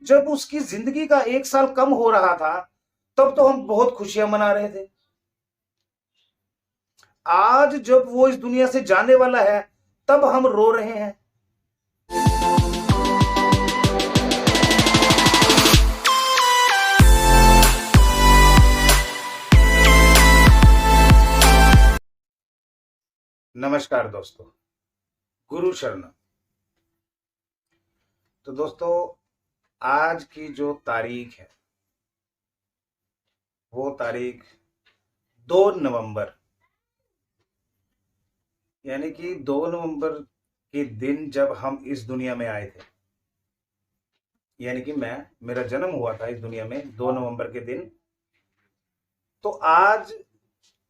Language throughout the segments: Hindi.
जब उसकी जिंदगी का 1 साल कम हो रहा था तब तो हम बहुत खुशियां मना रहे थे। आज जब वो इस दुनिया से जाने वाला है तब हम रो रहे हैं। नमस्कार दोस्तों, गुरु शरण। तो दोस्तों, आज की जो तारीख है वो तारीख 2 नवंबर, यानी कि 2 नवंबर के दिन जब हम इस दुनिया में आए थे, यानी कि मेरा जन्म हुआ था इस दुनिया में 2 नवंबर के दिन। तो आज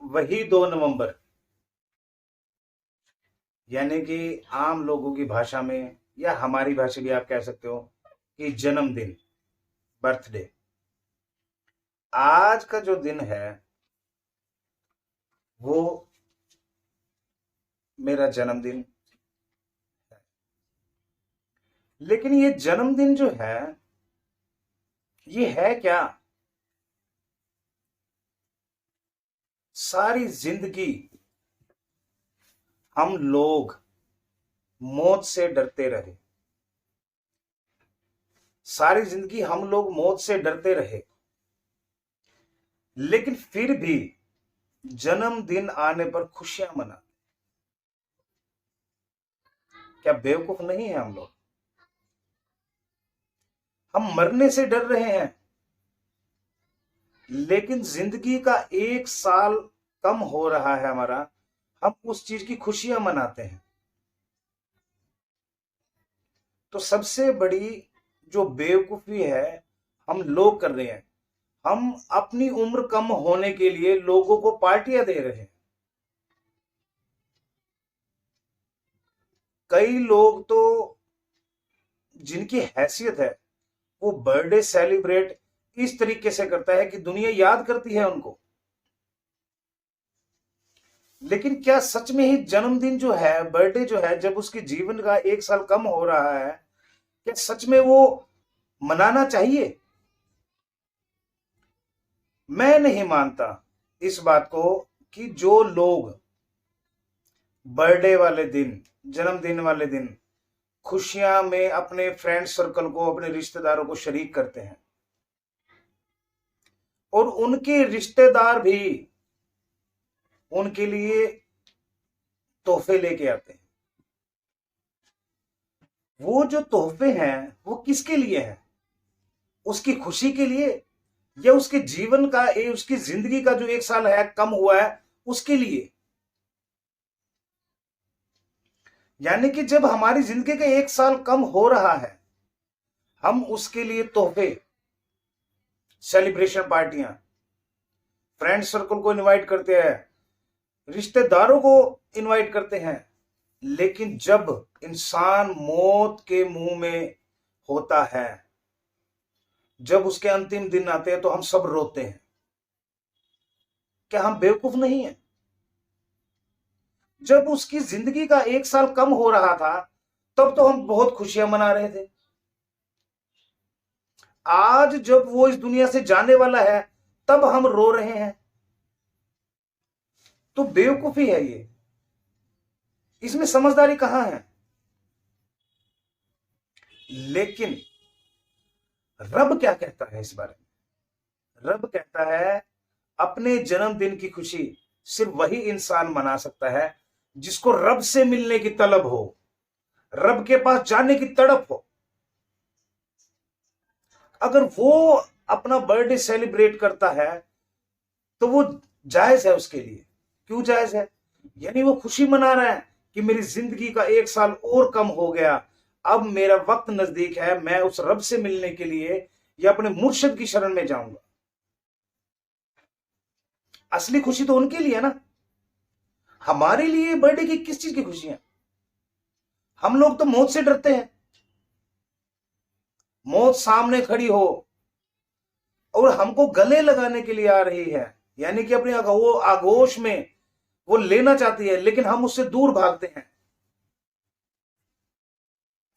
वही 2 नवंबर, यानी कि आम लोगों की भाषा में या हमारी भाषा भी आप कह सकते हो कि जन्मदिन, बर्थडे, आज का जो दिन है वो मेरा जन्मदिन है। लेकिन ये जन्मदिन जो है ये है क्या? सारी जिंदगी हम लोग मौत से डरते रहे, सारी जिंदगी हम लोग मौत से डरते रहे, लेकिन फिर भी जन्मदिन आने पर खुशियां मना। क्या बेवकूफ नहीं है हम लोग? हम मरने से डर रहे हैं, लेकिन जिंदगी का 1 साल कम हो रहा है हमारा, हम उस चीज की खुशियां मनाते हैं। तो सबसे बड़ी जो बेवकूफी है हम लोग कर रहे हैं, हम अपनी उम्र कम होने के लिए लोगों को पार्टियां दे रहे हैं। कई लोग तो जिनकी हैसियत है वो बर्थडे सेलिब्रेट इस तरीके से करता है कि दुनिया याद करती है उनको। लेकिन क्या सच में ही जन्मदिन जो है, बर्थडे जो है, जब उसके जीवन का 1 साल कम हो रहा है, क्या सच में वो मनाना चाहिए? मैं नहीं मानता इस बात को कि जो लोग बर्थडे वाले दिन, जन्मदिन वाले दिन खुशियां में अपने फ्रेंड सर्कल को, अपने रिश्तेदारों को शरीक करते हैं और उनके रिश्तेदार भी उनके लिए तोहफे लेके आते हैं, वो जो तोहफे हैं वो किसके लिए हैं? उसकी खुशी के लिए या उसके जीवन का, उसकी जिंदगी का जो 1 साल है कम हुआ है उसके लिए? यानी कि जब हमारी जिंदगी का 1 साल कम हो रहा है, हम उसके लिए तोहफे, सेलिब्रेशन पार्टियां, फ्रेंड सर्कल को इनवाइट करते हैं, रिश्तेदारों को इनवाइट करते हैं। लेकिन जब इंसान मौत के मुंह में होता है, जब उसके अंतिम दिन आते हैं तो हम सब रोते हैं। क्या हम बेवकूफ नहीं है? जब उसकी जिंदगी का 1 साल कम हो रहा था तब तो हम बहुत खुशियां मना रहे थे। आज जब वो इस दुनिया से जाने वाला है तब हम रो रहे हैं। तो बेवकूफी है ये, इसमें समझदारी कहां है? लेकिन रब क्या कहता है इस बारे में? रब कहता है अपने जन्मदिन की खुशी सिर्फ वही इंसान मना सकता है जिसको रब से मिलने की तलब हो, रब के पास जाने की तड़प हो। अगर वो अपना बर्थडे सेलिब्रेट करता है तो वो जायज है उसके लिए। क्यों जायज है? यानी वो खुशी मना रहा है कि मेरी जिंदगी का 1 साल और कम हो गया, अब मेरा वक्त नजदीक है, मैं उस रब से मिलने के लिए या अपने मुर्शिद की शरण में जाऊंगा। असली खुशी तो उनके लिए है ना। हमारे लिए बर्थडे की किस चीज की खुशी है? हम लोग तो मौत से डरते हैं। मौत सामने खड़ी हो और हमको गले लगाने के लिए आ रही है, यानी कि अपने वो आगोश में वो लेना चाहती है, लेकिन हम उससे दूर भागते हैं।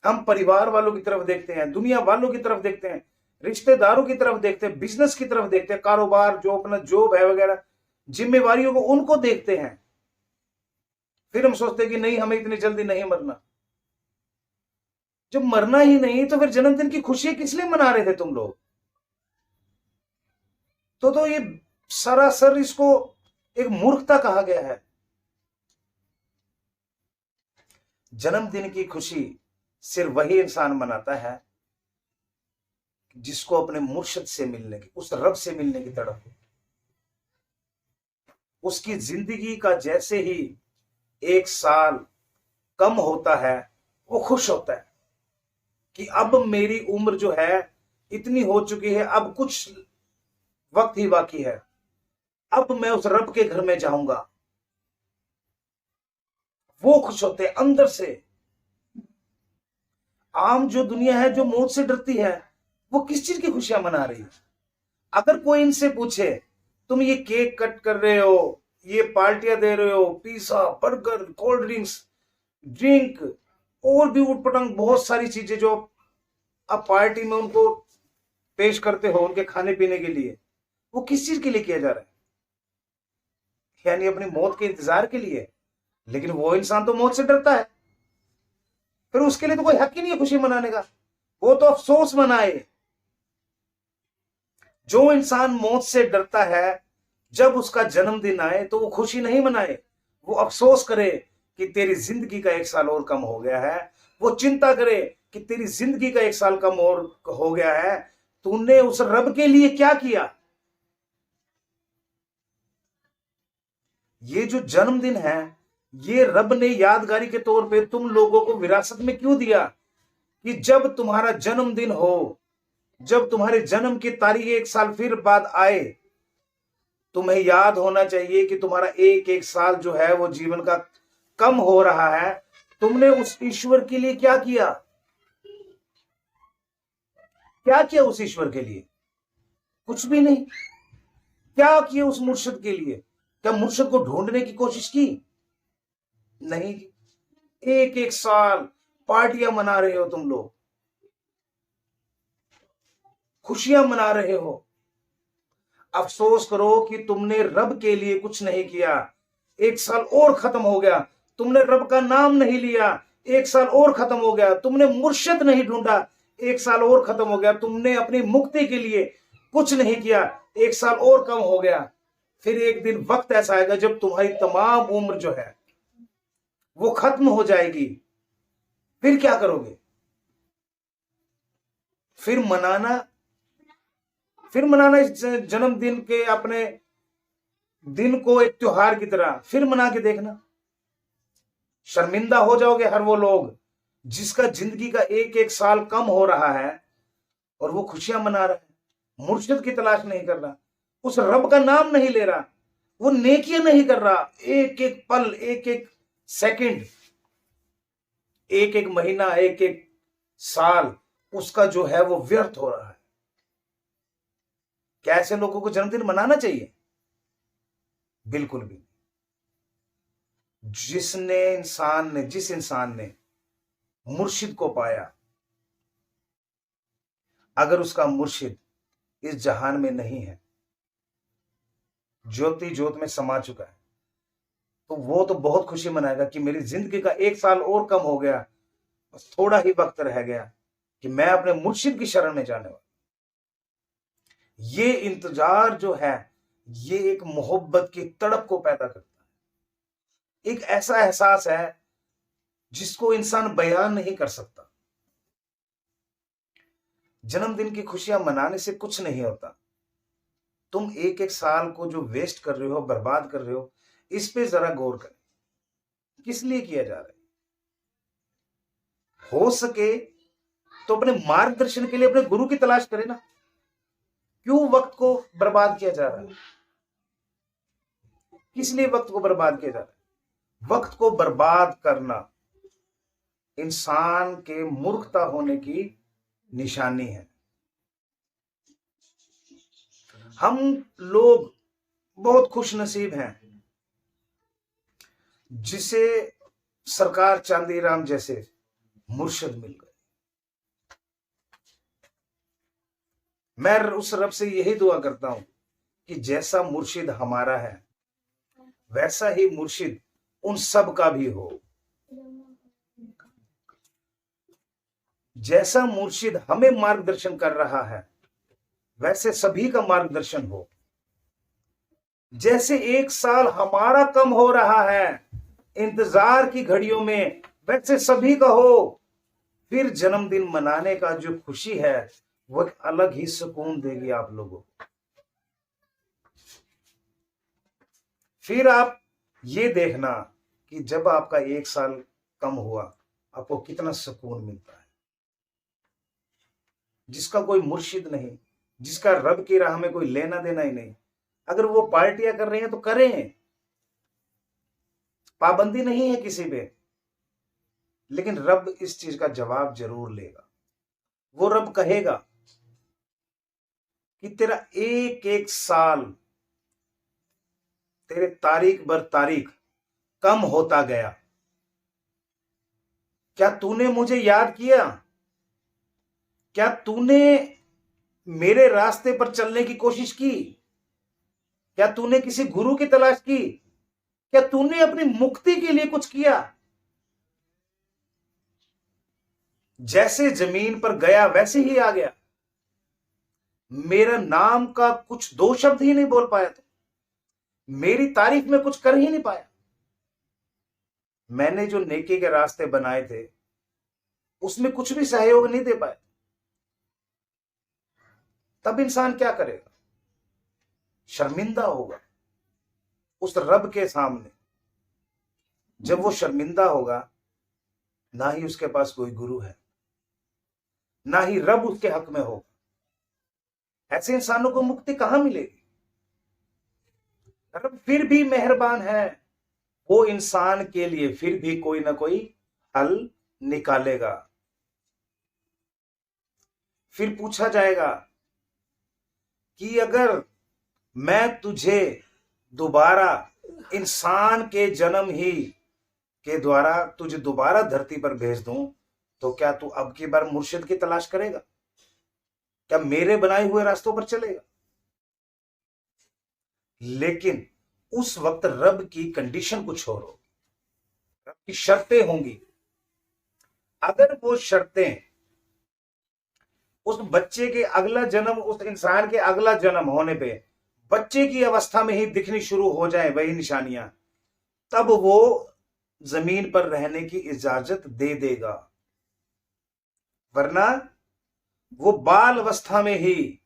हम परिवार वालों की तरफ देखते हैं, दुनिया वालों की तरफ देखते हैं, रिश्तेदारों की तरफ देखते हैं, बिजनेस की तरफ देखते हैं, कारोबार जो अपना जॉब है वगैरह जिम्मेवारियों को उनको देखते हैं। फिर हम सोचते हैं कि नहीं, हमें इतनी जल्दी नहीं मरना। जब मरना ही नहीं तो फिर जन्मदिन की खुशी किस लिए मना रहे थे तुम लोग? तो ये सरासर इसको एक मूर्खता कहा गया है। जन्मदिन की खुशी सिर्फ वही इंसान मनाता है जिसको अपने मुर्शिद से मिलने की, उस रब से मिलने की तड़प हो। उसकी जिंदगी का जैसे ही एक साल कम होता है वो खुश होता है कि अब मेरी उम्र जो है इतनी हो चुकी है, अब कुछ वक्त ही बाकी है, अब मैं उस रब के घर में जाऊंगा। वो खुश होते हैं अंदर से। आम जो दुनिया है जो मौत से डरती है, वो किस चीज की खुशियां मना रही है? अगर कोई इनसे पूछे तुम ये केक कट कर रहे हो, ये पार्टियां दे रहे हो, pizza, burger, cold drinks, drink और भी उटपटांग बहुत सारी चीजें जो आप पार्टी में उनको पेश करते हो उनके खाने पीने के लिए, वो किस चीज के लिए किया जा रहा है? यानी अपनी मौत के इंतजार के लिए। लेकिन वो इंसान तो मौत से डरता है, फिर उसके लिए तो कोई हक ही नहीं है खुशी मनाने का। वो तो अफसोस मनाए। जो इंसान मौत से डरता है, जब उसका जन्मदिन आए तो वो खुशी नहीं मनाए, वो अफसोस करे कि तेरी जिंदगी का एक साल और कम हो गया है। वो चिंता करे कि तेरी जिंदगी का एक साल कम और हो गया है, तूने उस रब के लिए क्या किया। ये जो जन्मदिन है, ये रब ने यादगारी के तौर पे तुम लोगों को विरासत में क्यों दिया कि जब तुम्हारा जन्मदिन हो, जब तुम्हारे जन्म की तारीख एक साल फिर बाद आए, तुम्हें याद होना चाहिए कि तुम्हारा एक एक साल जो है वो जीवन का कम हो रहा है। तुमने उस ईश्वर के लिए क्या किया? क्या किया उस ईश्वर के लिए? कुछ भी नहीं। क्या किया उस मुर्शिद के लिए? क्या मुर्शिद को ढूंढने की कोशिश की? नहीं। एक एक साल पार्टियां मना रहे हो तुम लोग, खुशियां मना रहे हो। अफसोस करो कि तुमने रब के लिए कुछ नहीं किया। एक साल और खत्म हो गया, तुमने रब का नाम नहीं लिया। एक साल और खत्म हो गया, तुमने मुर्शिद नहीं ढूंढा। एक साल और खत्म हो गया, तुमने अपनी मुक्ति के लिए कुछ नहीं किया। एक साल और कम हो गया। फिर एक दिन वक्त ऐसा आएगा जब तुम्हारी तमाम उम्र जो है वो खत्म हो जाएगी। फिर क्या करोगे? फिर मनाना इस जन्मदिन के अपने दिन को एक त्योहार की तरह फिर मना के देखना। शर्मिंदा हो जाओगे हर वो लोग जिसका जिंदगी का एक एक साल कम हो रहा है और वो खुशियां मना रहा है, मुर्शिद की तलाश नहीं कर रहा, उस रब का नाम नहीं ले रहा, वो नेकियां नहीं कर रहा। एक एक पल, एक एक सेकंड, एक एक महीना, एक एक साल उसका जो है वो व्यर्थ हो रहा है। क्या ऐसे लोगों को जन्मदिन मनाना चाहिए? बिल्कुल भी। जिस इंसान ने मुर्शिद को पाया, अगर उसका मुर्शिद इस जहान में नहीं है, ज्योति ज्योत में समा चुका है, तो वो तो बहुत खुशी मनाएगा कि मेरी जिंदगी का एक साल और कम हो गया, बस थोड़ा ही वक्त रह गया कि मैं अपने मुर्शिद की शरण में जाने वाला। ये इंतजार जो है, ये एक मोहब्बत की तड़प को पैदा करता है। एक ऐसा एहसास है जिसको इंसान बयान नहीं कर सकता। जन्मदिन की खुशियां मनाने से कुछ नहीं होता। तुम एक एक साल को जो वेस्ट कर रहे हो, बर्बाद कर रहे हो, इस पे जरा गौर करें। किस लिए किया जा रहा है? हो सके तो अपने मार्गदर्शन के लिए अपने गुरु की तलाश करें ना। क्यों वक्त को बर्बाद किया जा रहा है? किस लिए वक्त को बर्बाद किया जा रहा है? वक्त को बर्बाद करना इंसान के मूर्खता होने की निशानी है। हम लोग बहुत खुश नसीब हैं जिसे सरकार चांदीराम जैसे मुर्शिद मिल गए। मैं उस रब से यही दुआ करता हूं कि जैसा मुर्शिद हमारा है वैसा ही मुर्शिद उन सब का भी हो। जैसा मुर्शिद हमें मार्गदर्शन कर रहा है वैसे सभी का मार्गदर्शन हो। जैसे एक साल हमारा कम हो रहा है इंतजार की घड़ियों में, वैसे सभी का हो। फिर जन्मदिन मनाने का जो खुशी है वो एक अलग ही सुकून देगी आप लोगों को। फिर आप ये देखना कि जब आपका एक साल कम हुआ आपको कितना सुकून मिलता है। जिसका कोई मुर्शिद नहीं, जिसका रब की राह में कोई लेना देना ही नहीं, अगर वो पार्टियां कर रहे हैं तो करें, पाबंदी नहीं है किसी पे, लेकिन रब इस चीज का जवाब जरूर लेगा। वो रब कहेगा कि तेरा एक एक साल तेरे तारीख बर तारीख कम होता गया, क्या तूने मुझे याद किया? क्या तूने मेरे रास्ते पर चलने की कोशिश की? क्या तूने किसी गुरु की तलाश की? क्या तूने अपनी मुक्ति के लिए कुछ किया? जैसे जमीन पर गया वैसे ही आ गया। मेरा नाम का कुछ दो शब्द ही नहीं बोल पाया, तो मेरी तारीफ में कुछ कर ही नहीं पाया। मैंने जो नेकी के रास्ते बनाए थे उसमें कुछ भी सहयोग नहीं दे पाया। तब इंसान क्या करेगा? शर्मिंदा होगा उस रब के सामने। जब वो शर्मिंदा होगा, ना ही उसके पास कोई गुरु है, ना ही रब उसके हक में होगा। ऐसे इंसानों को मुक्ति कहां मिलेगी? रब फिर भी मेहरबान है, वो इंसान के लिए फिर भी कोई ना कोई हल निकालेगा। फिर पूछा जाएगा कि अगर मैं तुझे दोबारा इंसान के जन्म ही के द्वारा तुझे दोबारा धरती पर भेज दूं तो क्या तू अब की बार मुर्शिद की तलाश करेगा? क्या मेरे बनाए हुए रास्तों पर चलेगा? लेकिन उस वक्त रब की कंडीशन कुछ और होगी, रब की शर्तें होंगी। अगर वो शर्तें उस बच्चे के अगला जन्म, उस इंसान के अगला जन्म होने पे बच्चे की अवस्था में ही दिखनी शुरू हो जाए वही निशानियां, तब वो जमीन पर रहने की इजाजत दे देगा। वरना वो बाल अवस्था में ही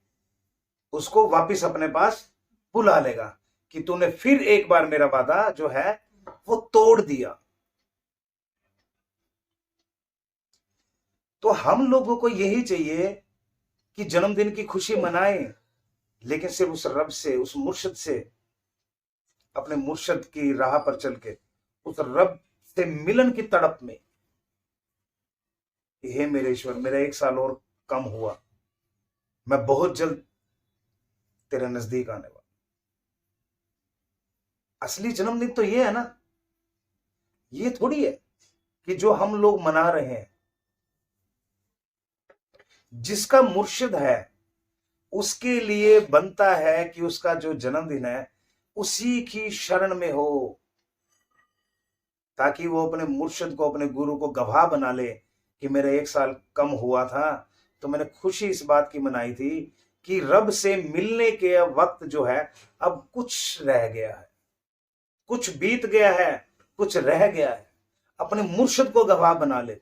उसको वापस अपने पास बुला लेगा कि तूने फिर एक बार मेरा वादा जो है वो तोड़ दिया। तो हम लोगों को यही चाहिए कि जन्मदिन की खुशी मनाएं, लेकिन सिर्फ उस रब से, उस मुर्शिद से, अपने मुर्शिद की राह पर चल के उस रब से मिलन की तड़प में, हे मेरे ईश्वर मेरा एक साल और कम हुआ, मैं बहुत जल्द तेरे नजदीक आने वाला। असली जन्मदिन तो ये है ना, ये थोड़ी है कि जो हम लोग मना रहे हैं। जिसका मुर्शिद है उसके लिए बनता है कि उसका जो जन्मदिन है उसी की शरण में हो, ताकि वो अपने मुर्शिद को, अपने गुरु को गवाह बना ले कि मेरा एक साल कम हुआ था तो मैंने खुशी इस बात की मनाई थी कि रब से मिलने के वक्त जो है अब कुछ रह गया है, कुछ बीत गया है, कुछ रह गया है। अपने मुर्शिद को गवाह बना ले।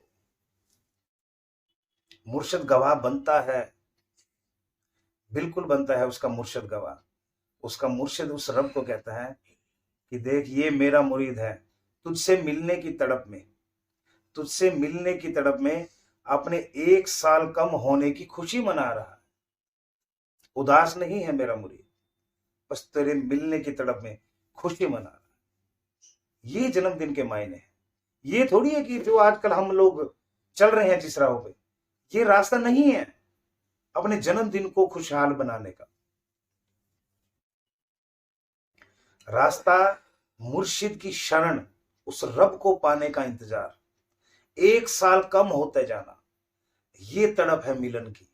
मुर्शिद गवाह बनता है, बिल्कुल बनता है उसका मुर्शिद गवाह। उसका मुर्शिद उस रब को कहता है कि देख ये मेरा मुरीद है, तुझसे मिलने की तड़प में, तुझसे मिलने की तड़प में अपने एक साल कम होने की खुशी मना रहा है। उदास नहीं है मेरा मुरीद, बस तेरे मिलने की तड़प में खुशी मना रहा है। ये जन्मदिन के मायने हैं। ये थोड़ी है कि जो आजकल हम लोग चल रहे हैं जिस राह पे, ये रास्ता नहीं है अपने जन्मदिन को खुशहाल बनाने का। रास्ता मुर्शिद की शरण, उस रब को पाने का इंतजार, एक साल कम होते जाना, ये तड़प है मिलन की।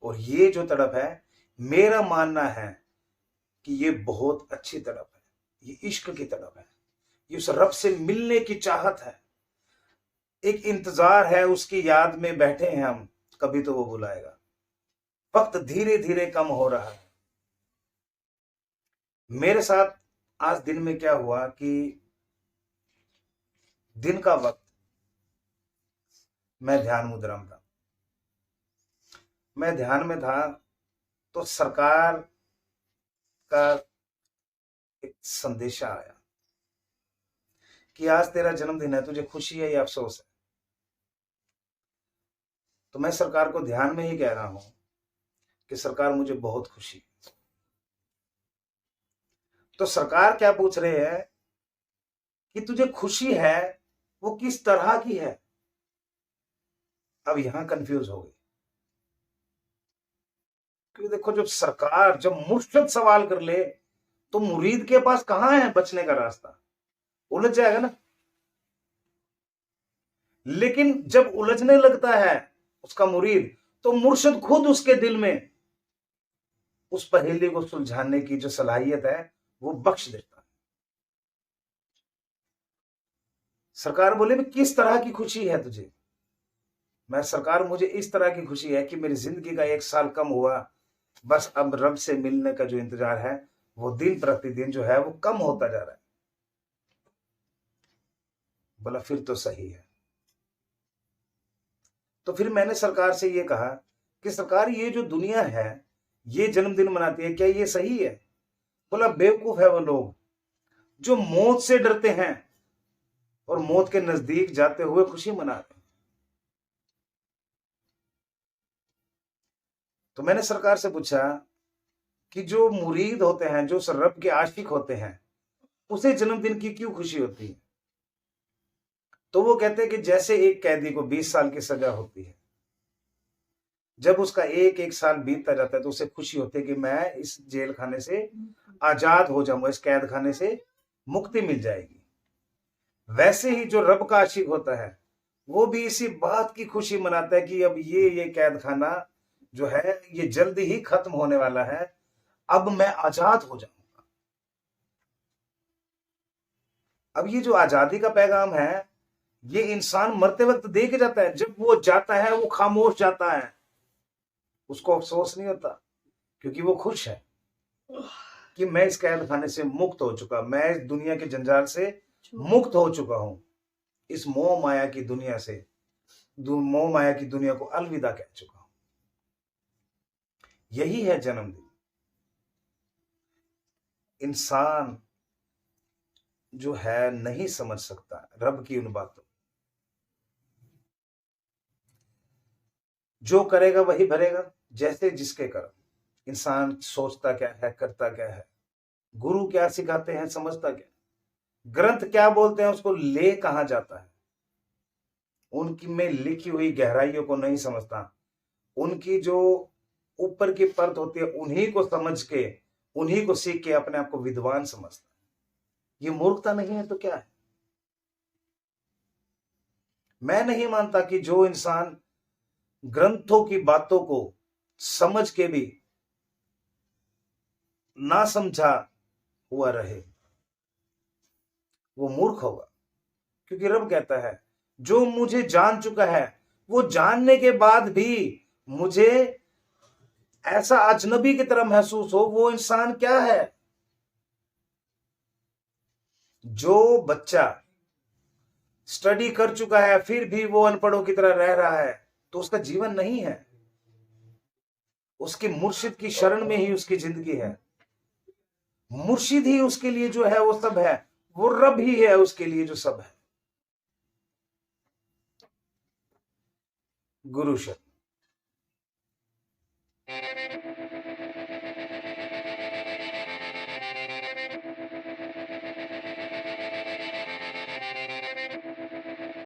और ये जो तड़प है, मेरा मानना है कि ये बहुत अच्छी तड़प है, ये इश्क की तड़प है, ये उस रब से मिलने की चाहत है, एक इंतजार है, उसकी याद में बैठे हैं हम, कभी तो वो बुलाएगा। वक्त धीरे धीरे कम हो रहा है। मेरे साथ आज दिन में क्या हुआ कि दिन का वक्त मैं ध्यान मुद्रा में था, मैं ध्यान में था, तो सरकार का एक संदेशा आया कि आज तेरा जन्मदिन है, तुझे खुशी है या अफसोस है। तो मैं सरकार को ध्यान में ही कह रहा हूं कि सरकार मुझे बहुत खुशी है। तो सरकार क्या पूछ रहे हैं कि तुझे खुशी है, वो किस तरह की है। अब यहां कंफ्यूज हो गई, क्योंकि देखो जब सरकार, जब मुर्शिद सवाल कर ले तो मुरीद के पास कहां है बचने का रास्ता, उलझ जाएगा ना। लेकिन जब उलझने लगता है उसका मुरीद, तो मुर्शिद खुद उसके दिल में उस पहेली को सुलझाने की जो सलाहियत है वो बख्श देता है। सरकार बोले भी किस तरह की खुशी है तुझे। मैं, सरकार मुझे इस तरह की खुशी है कि मेरी जिंदगी का 1 साल कम हुआ, बस अब रब से मिलने का जो इंतजार है वो दिन प्रतिदिन जो है वो कम होता जा रहा है। बोला फिर तो सही है। तो फिर मैंने सरकार से ये कहा कि सरकार, ये जो दुनिया है ये जन्मदिन मनाती है, क्या ये सही है। बोला बेवकूफ है वो लोग जो मौत से डरते हैं और मौत के नजदीक जाते हुए खुशी मनाते हैं। तो मैंने सरकार से पूछा कि जो मुरीद होते हैं, जो रब के आशिक होते हैं, उसे जन्मदिन की क्यों खुशी होती है। तो वो कहते हैं कि जैसे एक कैदी को 20 साल की सजा होती है, जब उसका एक एक साल बीतता जाता है तो उसे खुशी होती है कि मैं इस जेल खाने से आजाद हो जाऊंगा, इस कैद खाने से मुक्ति मिल जाएगी। वैसे ही जो रब का आशिक होता है वो भी इसी बात की खुशी मनाता है कि अब ये कैद खाना जो है ये जल्दी ही खत्म होने वाला है, अब मैं आजाद हो जाऊंगा। अब ये जो आजादी का पैगाम है ये इंसान मरते वक्त दे के जाता है। जब वो जाता है वो खामोश जाता है, उसको अफसोस नहीं होता, क्योंकि वो खुश है कि मैं इस कैद खाने से मुक्त हो चुका, मैं इस दुनिया के जंजाल से मुक्त हो चुका हूं, इस मोह माया की दुनिया से, मोह माया की दुनिया को अलविदा कह चुका हूं। यही है जन्मदिन। इंसान जो है नहीं समझ सकता रब की उन बातों। जो करेगा वही भरेगा, जैसे जिसके कर्म। इंसान सोचता क्या है, करता क्या है, गुरु क्या सिखाते हैं, समझता क्या, ग्रंथ क्या बोलते हैं, उसको ले कहां जाता है, उनकी में लिखी हुई गहराइयों को नहीं समझता। उनकी जो ऊपर की परत होती है उन्हीं को समझ के, उन्हीं को सीख के अपने आप को विद्वान समझता है। ये मूर्खता नहीं है तो क्या है। मैं नहीं मानता कि जो इंसान ग्रंथों की बातों को समझ के भी ना समझा हुआ रहे वो मूर्ख होगा। क्योंकि रब कहता है जो मुझे जान चुका है वो जानने के बाद भी मुझे ऐसा अजनबी की तरह महसूस हो, वो इंसान क्या है। जो बच्चा स्टडी कर चुका है फिर भी वो अनपढ़ों की तरह रह रहा है तो उसका जीवन नहीं है, उसके मुर्शिद की शरण में ही उसकी जिंदगी है। मुर्शिद ही उसके लिए जो है वो सब है, वो रब ही है उसके लिए जो सब है। गुरु शरण।